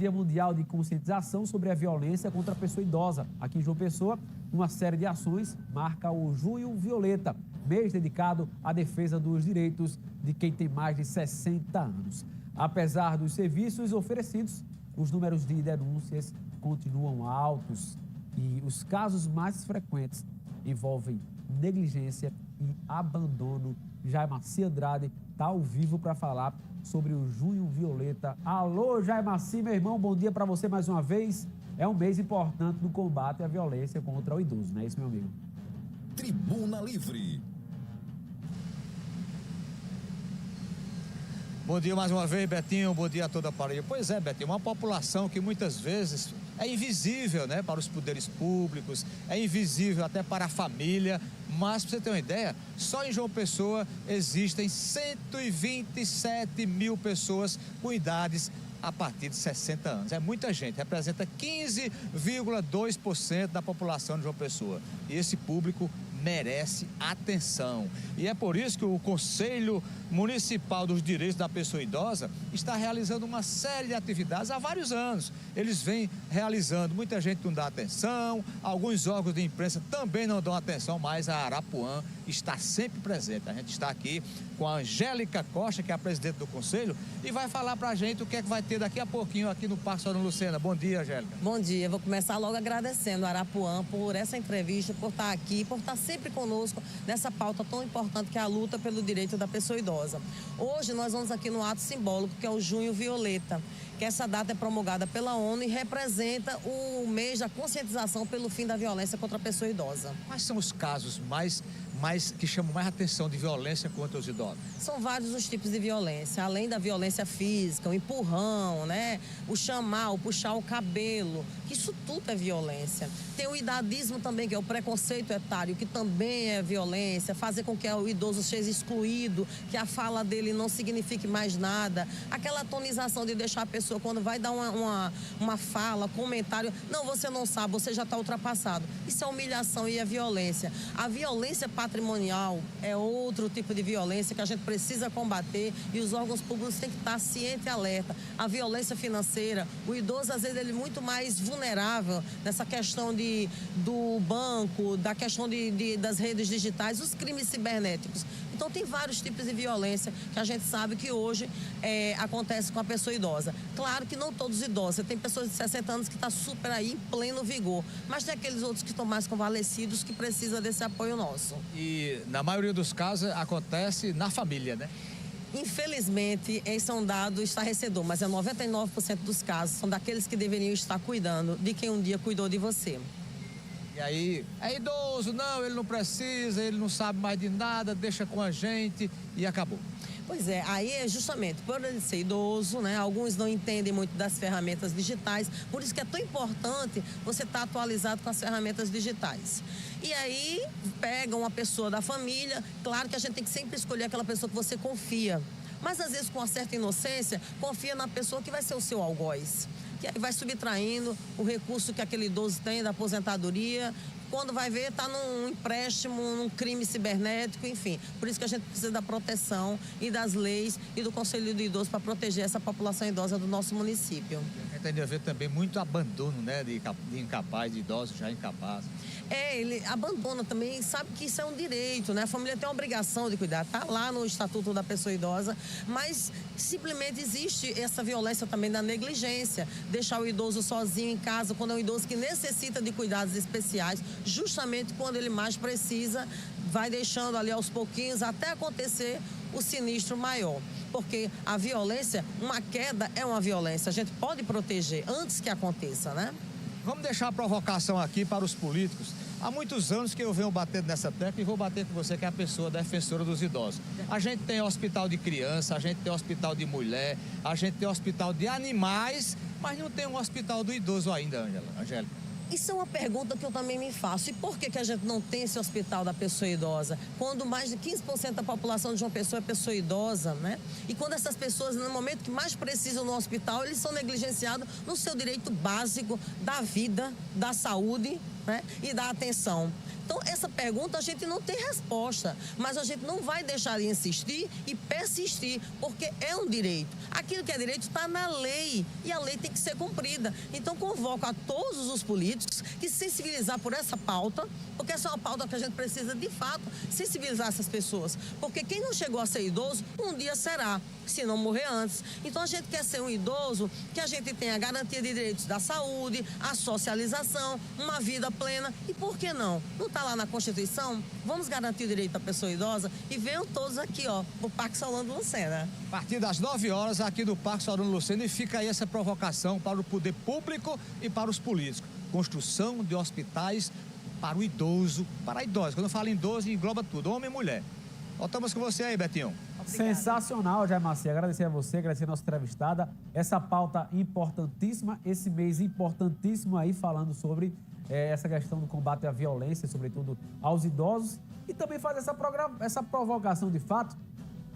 Dia Mundial de Conscientização sobre a Violência contra a Pessoa Idosa. Aqui em João Pessoa, uma série de ações marca o Junho Violeta, mês dedicado à defesa dos direitos de quem tem mais de 60 anos. Apesar dos serviços oferecidos, os números de denúncias continuam altos e os casos mais frequentes envolvem negligência e abandono. Jaimaci Andrade está ao vivo para falar sobre o Junho Violeta. Alô, Jaimaci, meu irmão, bom dia para você mais uma vez. É um mês importante no combate à violência contra o idoso, não é isso, meu amigo? Tribuna Livre. Bom dia mais uma vez, Betinho. Bom dia a toda a Paraíba. Pois é, Betinho, uma população que muitas vezes é invisível, né, para os poderes públicos, é invisível até para a família. Mas, para você ter uma ideia, só em João Pessoa existem 127 mil pessoas com idades a partir de 60 anos. É muita gente, representa 15,2% da população de João Pessoa. E esse público merece atenção. E é por isso que o Conselho Municipal dos Direitos da Pessoa Idosa está realizando uma série de atividades há vários anos. Eles vêm realizando, muita gente não dá atenção, alguns órgãos de imprensa também não dão atenção, mas a Arapuã está sempre presente. A gente está aqui com a Angélica Costa, que é a presidente do Conselho, e vai falar pra gente o que é que vai ter daqui a pouquinho aqui no Parque Sônia Lucena. Bom dia, Angélica. Bom dia. Vou começar logo agradecendo a Arapuã por essa entrevista, por estar aqui, por estar sempre conosco nessa pauta tão importante que é a luta pelo direito da pessoa idosa. Hoje nós vamos aqui no ato simbólico, que é o Junho Violeta, que essa data é promulgada pela ONU e representa o mês da conscientização pelo fim da violência contra a pessoa idosa. Quais são os casos que chamam mais atenção de violência contra os idosos? São vários os tipos de violência, além da violência física, o empurrão, né? O chamar, o puxar o cabelo, que isso tudo é violência. Tem o idadismo também, que é o preconceito etário, que também é violência, fazer com que o idoso seja excluído, que a fala dele não signifique mais nada. Aquela tonização de deixar a pessoa, quando vai dar uma fala, comentário, não, você não sabe, você já está ultrapassado. Isso é humilhação e é violência. A violência patrimonial é outro tipo de violência que a gente precisa combater e os órgãos públicos têm que estar ciente e alerta. A violência financeira, o idoso às vezes ele é muito mais vulnerável nessa questão do banco, da questão das redes digitais, os crimes cibernéticos. Então tem vários tipos de violência que a gente sabe que hoje acontece com a pessoa idosa. Claro que não todos idosos, tem pessoas de 60 anos que estão super aí em pleno vigor, mas tem aqueles outros que estão mais convalescidos que precisam desse apoio nosso. E na maioria dos casos acontece na família, né? Infelizmente, esse é um dado estarrecedor, mas 99% dos casos são daqueles que deveriam estar cuidando de quem um dia cuidou de você. E aí, é idoso, não, ele não precisa, ele não sabe mais de nada, deixa com a gente e acabou. Pois é, aí é justamente por ele ser idoso, né? Alguns não entendem muito das ferramentas digitais, por isso que é tão importante você estar atualizado com as ferramentas digitais. E aí pega uma pessoa da família, claro que a gente tem que sempre escolher aquela pessoa que você confia, mas às vezes com uma certa inocência, confia na pessoa que vai ser o seu algoz, que aí vai subtraindo o recurso que aquele idoso tem da aposentadoria. Quando vai ver, está num empréstimo, num crime cibernético, enfim. Por isso que a gente precisa da proteção e das leis e do Conselho do Idoso para proteger essa população idosa do nosso município. A gente tem a ver também muito abandono, né, de incapaz, de idosos já incapazes. Ele abandona também, sabe que isso é um direito, né? A família tem a obrigação de cuidar, tá lá no Estatuto da Pessoa Idosa, mas simplesmente existe essa violência também da negligência, deixar o idoso sozinho em casa, quando é um idoso que necessita de cuidados especiais, justamente quando ele mais precisa, vai deixando ali aos pouquinhos até acontecer o sinistro maior. Porque a violência, uma queda é uma violência, a gente pode proteger antes que aconteça, né? Vamos deixar a provocação aqui para os políticos. Há muitos anos que eu venho batendo nessa tecla e vou bater com você, que é a pessoa defensora dos idosos. A gente tem hospital de criança, a gente tem hospital de mulher, a gente tem hospital de animais, mas não tem um hospital do idoso ainda, Angélica. Isso é uma pergunta que eu também me faço. E por que a gente não tem esse hospital da pessoa idosa? Quando mais de 15% da população de João Pessoa é pessoa idosa, né? E quando essas pessoas, no momento que mais precisam no hospital, eles são negligenciados no seu direito básico da vida, da saúde, né? E da atenção. Então, essa pergunta a gente não tem resposta, mas a gente não vai deixar de insistir e persistir, porque é um direito. Aquilo que é direito está na lei e a lei tem que ser cumprida. Então, convoco a todos os políticos que sensibilizar por essa pauta, porque essa é uma pauta que a gente precisa, de fato, sensibilizar essas pessoas. Porque quem não chegou a ser idoso, um dia será, se não morrer antes. Então, a gente quer ser um idoso que a gente tenha a garantia de direitos da saúde, a socialização, uma vida plena. E por que não? Não está lá na Constituição? Vamos garantir o direito da pessoa idosa e venham todos aqui, ó, no Parque Solano Lucena. A partir das 9 horas, aqui do Parque Solano Lucena, e fica aí essa provocação para o poder público e para os políticos. Construção de hospitais para o idoso, para a idosa. Quando eu falo em idoso, engloba tudo, homem e mulher. Voltamos com você aí, Betinho. Sensacional, Jair Macia. Agradecer a você, agradecer a nossa entrevistada. Essa pauta importantíssima, esse mês importantíssimo aí, falando sobre essa questão do combate à violência, sobretudo aos idosos. E também fazer essa provocação de fato.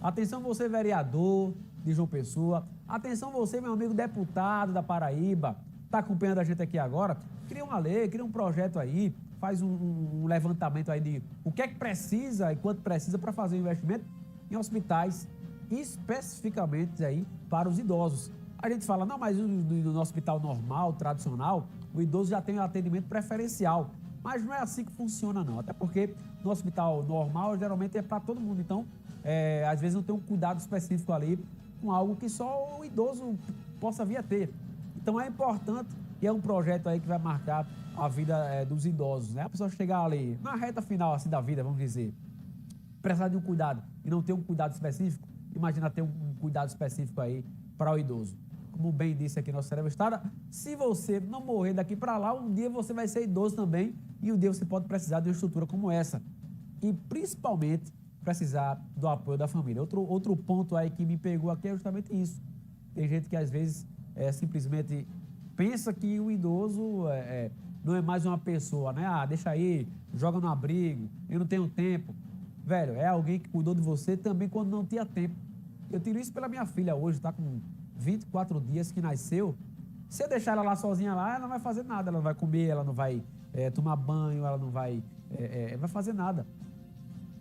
Atenção você, vereador de João Pessoa. Atenção você, meu amigo deputado da Paraíba. Está acompanhando a gente aqui agora. Cria uma lei, cria um projeto aí. Faz um levantamento aí de o que é que precisa e quanto precisa para fazer um investimento em hospitais, especificamente aí para os idosos. A gente fala, não, mas no hospital normal, tradicional, o idoso já tem um atendimento preferencial. Mas não é assim que funciona, não. Até porque no hospital normal, geralmente é para todo mundo. Então, às vezes não tem um cuidado específico ali com algo que só o idoso possa vir a ter. Então, é importante e é um projeto aí que vai marcar a vida dos idosos, né? A pessoa chegar ali na reta final assim da vida, vamos dizer, precisar de um cuidado e não ter um cuidado específico, imagina ter um cuidado específico aí para o idoso. Como bem disse aqui nossa entrevistada, se você não morrer daqui para lá, um dia você vai ser idoso também e um dia você pode precisar de uma estrutura como essa. E principalmente precisar do apoio da família. Outro ponto aí que me pegou aqui é justamente isso. Tem gente que às vezes simplesmente pensa que o idoso não é mais uma pessoa, né? Ah, deixa aí, joga no abrigo, eu não tenho tempo. Velho, é alguém que cuidou de você também quando não tinha tempo. Eu tiro isso pela minha filha hoje, tá com 24 dias que nasceu. Se eu deixar ela lá sozinha lá, ela não vai fazer nada. Ela não vai comer, ela não vai tomar banho, ela não vai fazer nada.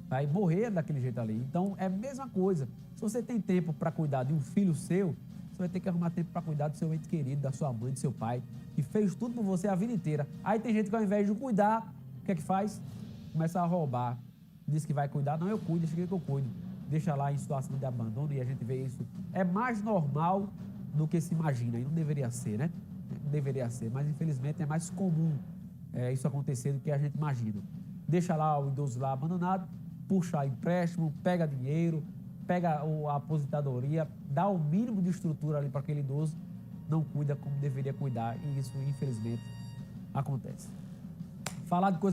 Vai morrer daquele jeito ali. Então, é a mesma coisa. Se você tem tempo para cuidar de um filho seu, você vai ter que arrumar tempo para cuidar do seu ente querido, da sua mãe, do seu pai, que fez tudo por você a vida inteira. Aí tem gente que ao invés de cuidar, o que é que faz? Começa a roubar. Diz que vai cuidar, não, eu cuido, deixa que eu cuido. Deixa lá em situação de abandono e a gente vê isso. É mais normal do que se imagina, e não deveria ser, né? Não deveria ser, mas infelizmente é mais comum isso acontecer do que a gente imagina. Deixa lá o idoso lá abandonado, puxa empréstimo, pega dinheiro, pega a aposentadoria, dá o mínimo de estrutura ali para aquele idoso, não cuida como deveria cuidar, e isso infelizmente acontece. Falar de coisa